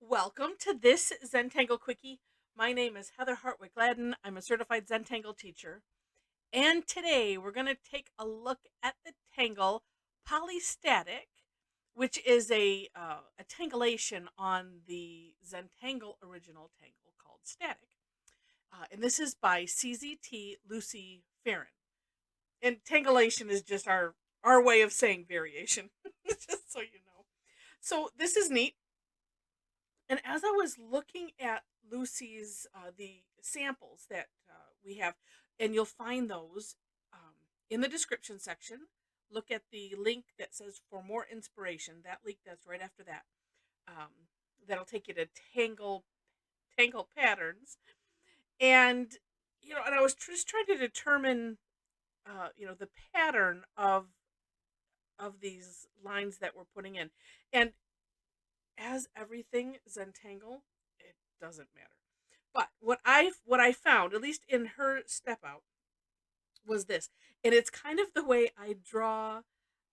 Welcome to this Zentangle Quickie. My name is Heather Hartwick Gladden. I'm a certified Zentangle teacher. And today we're going to take a look at the tangle Polystatic, which is a tangleation on the Zentangle original tangle called Static. And this is by CZT Lucy Farran. And tangleation is just our way of saying variation, just so you know. So this is neat. And as I was looking at Lucy's the samples that we have, and you'll find those in the description section. Look at the link that says for more inspiration. That link that's right after that. That'll take you to tangle patterns, and and I was just trying to determine the pattern of these lines that we're putting in, and as everything Zentangle, it doesn't matter. But what I found, at least in her step out, was this, and it's kind of the way I draw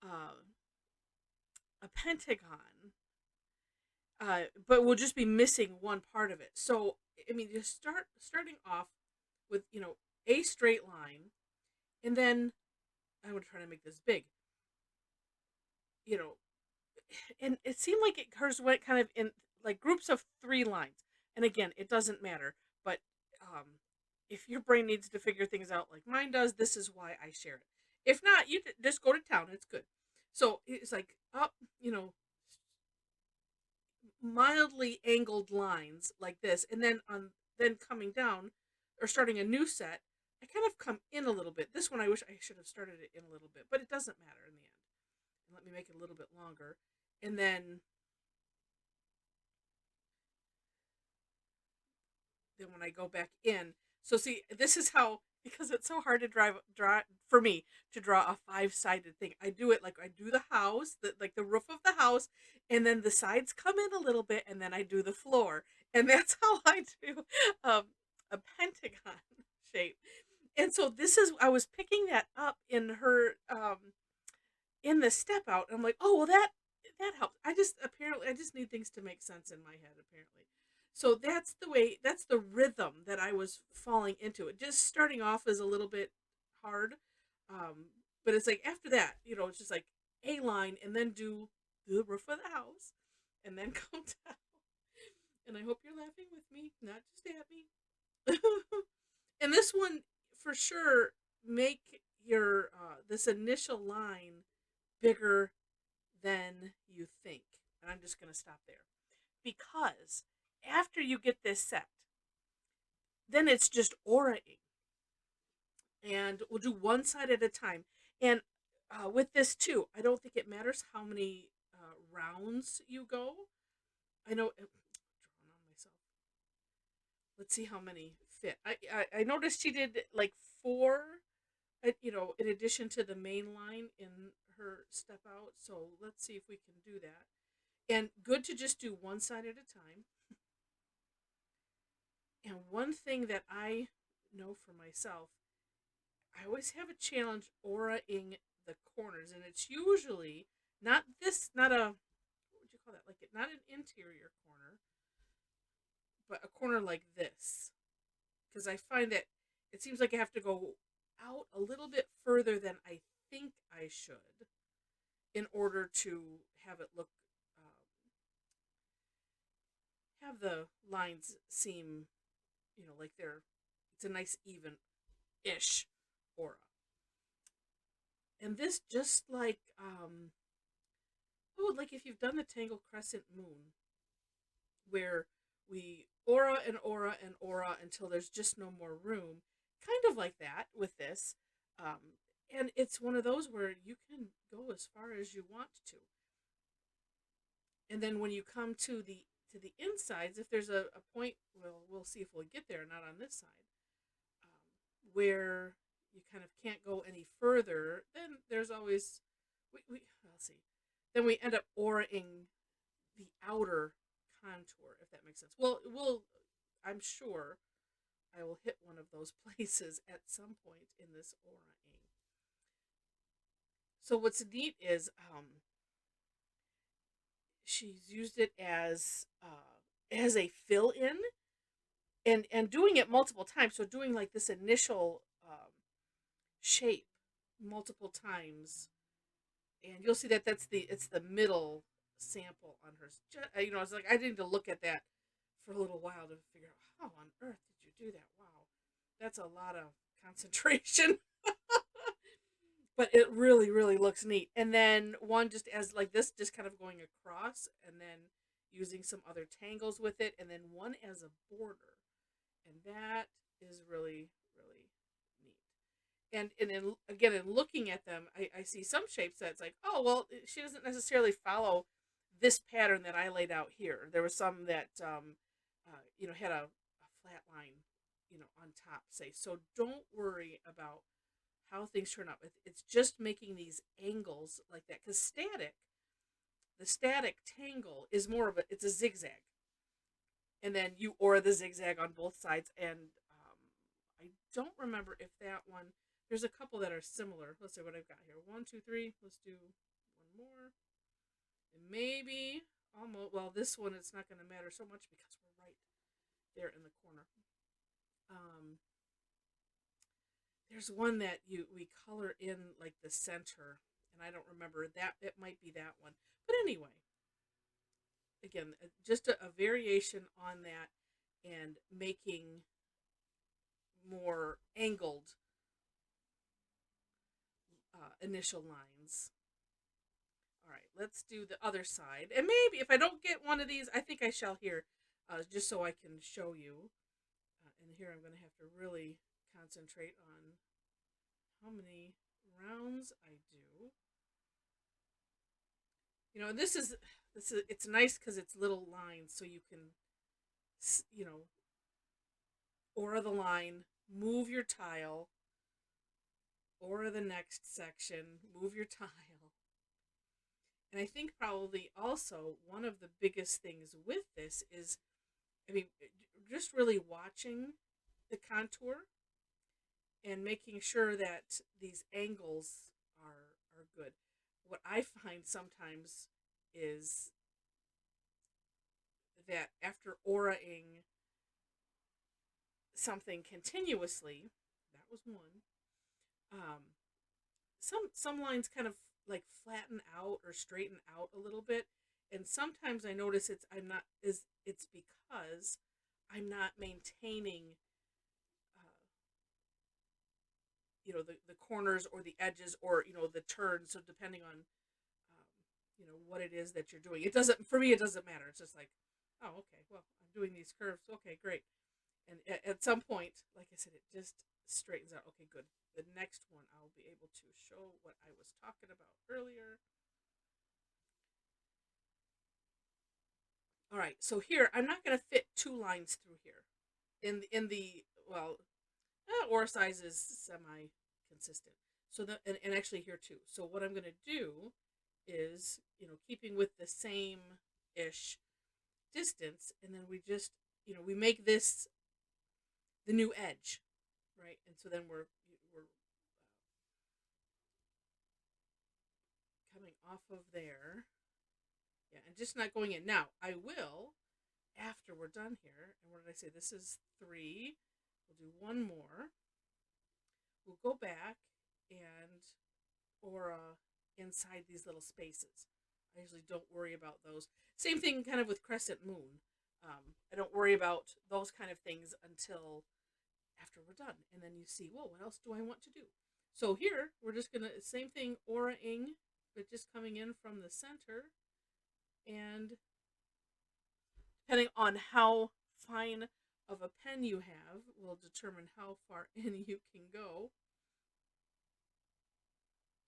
uh, a pentagon, but we'll just be missing one part of it. So I mean, you starting off with a straight line, and then I'm gonna try to make this big, you know, and it seemed like hers went kind of in like groups of three lines. And again, it doesn't matter, but um, if your brain needs to figure things out like mine does, this is why I share it. If not, you just go to town. It's good. So it's like up, mildly angled lines like this, and then coming down or starting a new set. I kind of come in a little bit. This one I wish I should have started it in a little bit, but it doesn't matter in the end. Let me make it a little bit longer, and then when I go back in. So see, this is how, because it's so hard to draw for me to draw a five-sided thing. I do it like I do the house, like the roof of the house, and then the sides come in a little bit, and then I do the floor, and that's how I do um, a pentagon shape. And so this is, I was picking that up in her in the step out. I'm like, oh well, that helps. I just need things to make sense in my head apparently. So that's the way, that's the rhythm that I was falling into. It just starting off is a little bit hard, um, but it's like after that, it's just like a line, and then do the roof of the house, and then come down. And I hope you're laughing with me, not just at me. And this one, for sure, make your this initial line bigger than you think. And I'm just going to stop there. Because after you get this set, then it's just auraing. And we'll do one side at a time. And with this too, I don't think it matters how many rounds you go. I know, drawing on myself. Let's see how many fit. I noticed she did like four, in addition to the main line in her step out. So let's see if we can do that. And good to just do one side at a time. And one thing that I know for myself, I always have a challenge auraing the corners, and it's usually not this, not a, what would you call that? Like it, not an interior corner, but a corner like this, because I find that it seems like I have to go out a little bit further than I think I should in order to have it look, um, have the lines seem, like it's a nice even ish aura. And this just like, oh, like if you've done the Tangle Crescent Moon, where we aura and aura and aura until there's just no more room, kind of like that with this. And it's one of those where you can go as far as you want to. And then when you come to the insides, if there's a point, well, we'll see if we'll get there, not on this side, where you kind of can't go any further, then there's always, I'll see. Then we end up auraing the outer contour, if that makes sense. Well, I'm sure I will hit one of those places at some point in this auraing. So what's neat is she's used it as as a fill in, and doing it multiple times. So doing like this initial shape multiple times, and you'll see that it's the middle sample on hers. You know, it's like I need to look at that for a little while to figure out how on earth did you do that. Wow, that's a lot of concentration. But it really, really looks neat. And then one just as like this, just kind of going across, and then using some other tangles with it, and then one as a border, and that is really, really neat. And again, in looking at them, I see some shapes that's like, oh well, she doesn't necessarily follow this pattern that I laid out here. There was some that you know, had a flat line, you know, on top, say. So don't worry about how things turn out. It's just making these angles like that, because the static tangle is more of a, it's a zigzag, and then you or the zigzag on both sides. And I don't remember if that one. There's a couple that are similar. Let's see what I've got here. One, two, three. Let's do one more, and maybe almost. Well, this one it's not going to matter so much because we're right there in the corner. Um, There's one that we color in like the center, and I don't remember that. It might be that one. But anyway, again, just a variation on that, and making more angled initial lines. All right, let's do the other side. And maybe if I don't get one of these, I think I shall here, just so I can show you. And here I'm going to have to really concentrate on how many rounds I do. You know, this is it's nice because it's little lines, so you can, you know, aura the line, move your tile, aura the next section, move your tile. And I think probably also one of the biggest things with this is, I mean, just really watching the contour and making sure that these angles are good. What I find sometimes is that after auraing something continuously, that was one. Um, some lines kind of like flatten out or straighten out a little bit, and sometimes I notice it's because I'm not maintaining, uh, you know, the corners or the edges, or you know, the turns. So depending on you know, what it is that you're doing, it doesn't, for me it doesn't matter. It's just like, oh okay, well I'm doing these curves, okay great. And at some point, like I said, it just straightens out. Okay, good. The next one I'll be able to show what I was talking about earlier. All right, so here I'm not going to fit two lines through here. In the well, or size is semi consistent. So and actually here too. So what I'm going to do is, you know, keeping with the same ish distance, and then we just, you know, we make this the new edge, right? And so then we're coming off of there. Yeah, and just not going in. Now, I will, after we're done here, and what did I say? This is 3. We'll do one more. We'll go back and aura inside these little spaces. I usually don't worry about those. Same thing kind of with crescent moon. I don't worry about those kind of things until after we're done. And then you see, whoa, what else do I want to do? So here, we're just going to, same thing, aura-ing, but just coming in from the center. And depending on how fine of a pen you have will determine how far in you can go.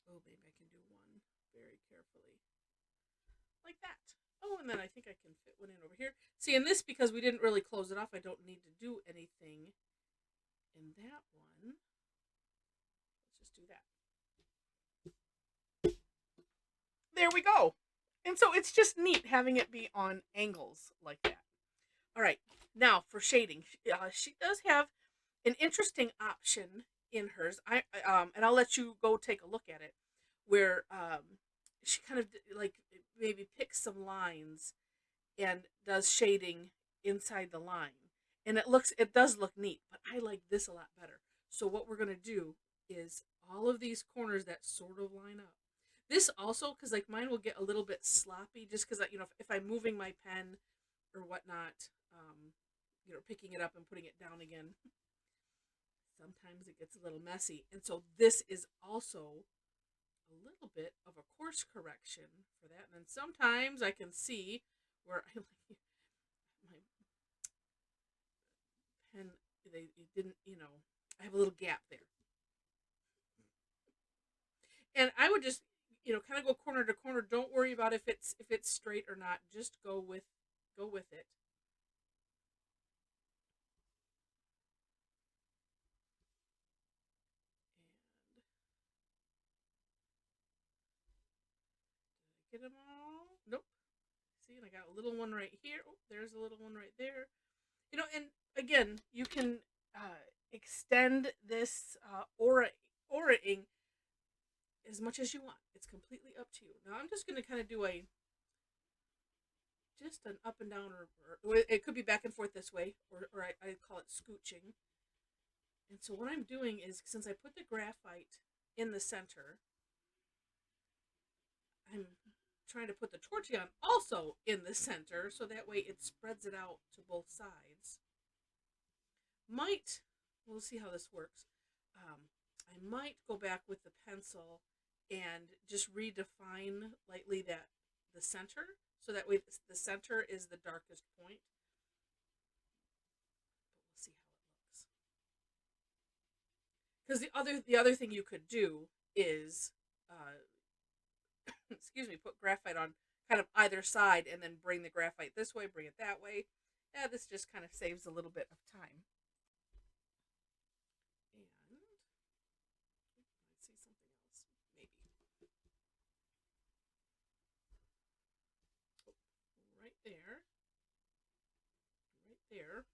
Oh, maybe I can do one very carefully. Like that. Oh, and then I think I can fit one in over here. See, in this, because we didn't really close it off, I don't need to do anything in that one. Let's just do that. There we go. And so it's just neat having it be on angles like that. All right, now for shading. She does have an interesting option in hers. And I'll let you go take a look at it, where she kind of like maybe picks some lines and does shading inside the line. And it does look neat, but I like this a lot better. So what we're going to do is all of these corners that sort of line up. This also, because like mine will get a little bit sloppy just because, if I'm moving my pen or whatnot, picking it up and putting it down again, sometimes it gets a little messy. And so this is also a little bit of a course correction for that. And then sometimes I can see where my pen, it didn't, I have a little gap there. And I would just, kind of go corner to corner. Don't worry about if it's straight or not. Just go with it. And get them all? Nope. See, and I got a little one right here. Oh, there's a little one right there. And again, you can extend this aura-ing as much as you want. It's completely up to you. Now I'm just going to kind of do just an up and down, or it could be back and forth this way, or I call it scooching. And so what I'm doing is, since I put the graphite in the center, I'm trying to put the tortillon also in the center, so that way it spreads it out to both sides. We'll see how this works. I might go back with the pencil and just redefine lightly the center, so that way the center is the darkest point. But we'll see how it looks. Because the other thing you could do is, put graphite on kind of either side, and then bring the graphite this way, bring it that way. Yeah, this just kind of saves a little bit of time. And let's see something else, maybe. Oh, right there. Right there.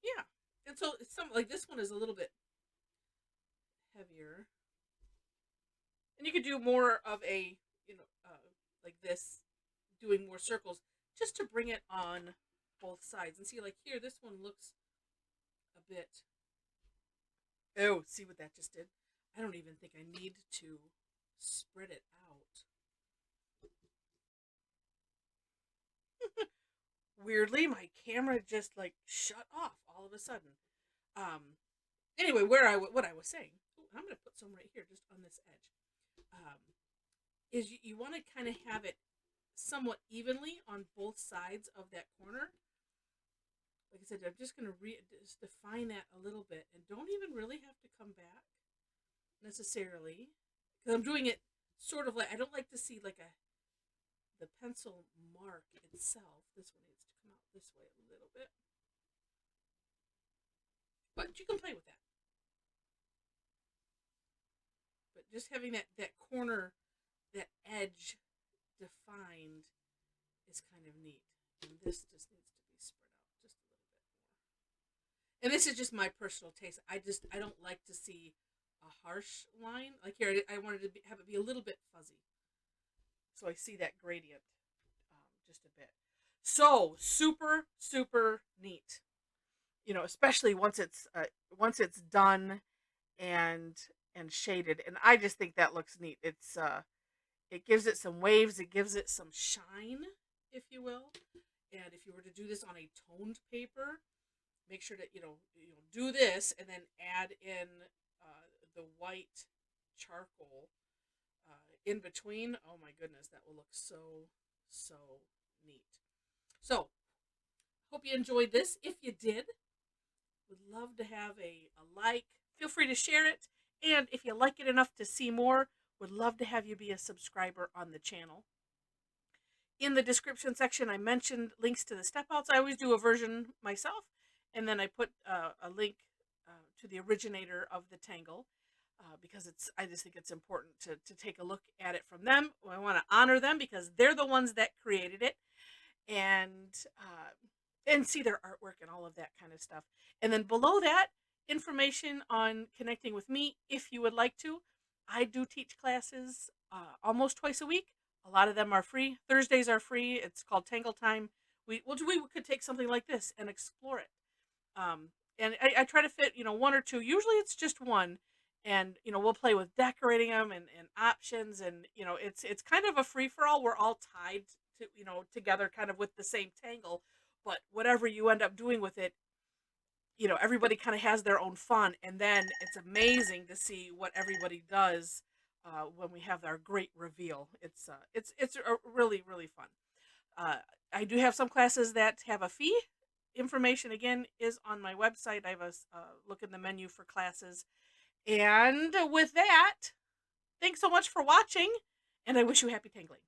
Yeah. And so like this one is a little bit heavier. And you could do more of a, like this, doing more circles, just to bring it on both sides. And see, like here, this one looks a bit, oh, see what that just did? I don't even think I need to spread it out. Weirdly, my camera just like shut off all of a sudden. Anyway, what I was saying, I'm going to put some right here, just on this edge, is you want to kind of have it somewhat evenly on both sides of that corner. Like I said, I'm just going to just define that a little bit, and don't even really have to come back necessarily, because I'm doing it sort of like, I don't like to see like the pencil mark itself. This one needs to come out this way a little bit, but you can play with that. But just having that corner, that edge defined, is kind of neat. And this just needs to be spread out just a little bit more. And this is just my personal taste. I don't like to see a harsh line. Like here, I wanted to have it be a little bit fuzzy, so I see that gradient just a bit. So super, super neat. Especially once it's done and shaded. And I just think that looks neat. It gives it some waves, it gives it some shine, if you will. And if you were to do this on a toned paper, make sure that do this, and then add in the white charcoal in between. Oh my goodness, that will look so neat. So hope you enjoyed this. If you did, would love to have a like. Feel free to share it, and if you like it enough to see more, would love to have you be a subscriber on the channel. In the description section, I mentioned links to the step outs. I always do a version myself, and then I put a link to the originator of the Tangle, because I just think it's important to take a look at it from them. I want to honor them because they're the ones that created it, and see their artwork and all of that kind of stuff. And then below that, information on connecting with me if you would like to. I do teach classes almost twice a week. A lot of them are free. Thursdays are free. It's called Tangle Time We could take something like this and explore it. And I try to fit, one or two. Usually it's just one, and we'll play with decorating them and options, and it's kind of a free for all. We're all tied to together, kind of with the same tangle, but whatever you end up doing with it, everybody kind of has their own fun, and then it's amazing to see what everybody does when we have our great reveal. It's really really fun. Uh, I do have some classes that have a fee. Information again is on my website. I have a look in the menu for classes. And with that, thanks so much for watching, and I wish you happy tangling.